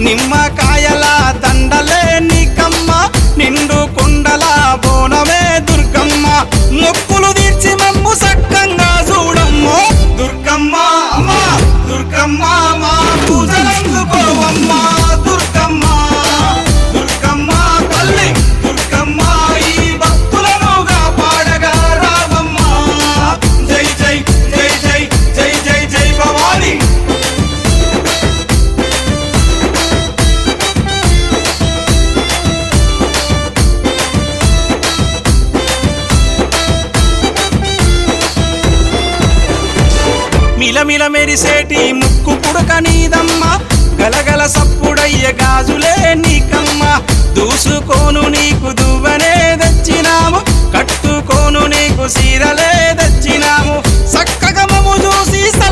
నిమ్మకాయల దండలే నీకమ్మ నిండు కుండల బోనమే దుర్గమ్మ మొక్కులు తీర్చి మమ్ము సక్కంగా చూడమ్మో దుర్గమ్మ అమ్మ దుర్గమ్మ మా పూజలందుకోవమ్మ దుర్గమ్మ దుర్గమ్మ తల్లి దుర్గమ్మ ఈ భక్తులను కాపాడగా రావమ్మ జై జై జై జై జై జై జై భవాని మిలమిల మెరిసేటి ముక్కు పుడక నీదమ్మ గలగల సప్పుడయ్య గాజులే నీకమ్మ దూసుకోను నీకు దువ్వనే తెచ్చినాము కట్టుకోను నీకు సీరలే తెచ్చినాము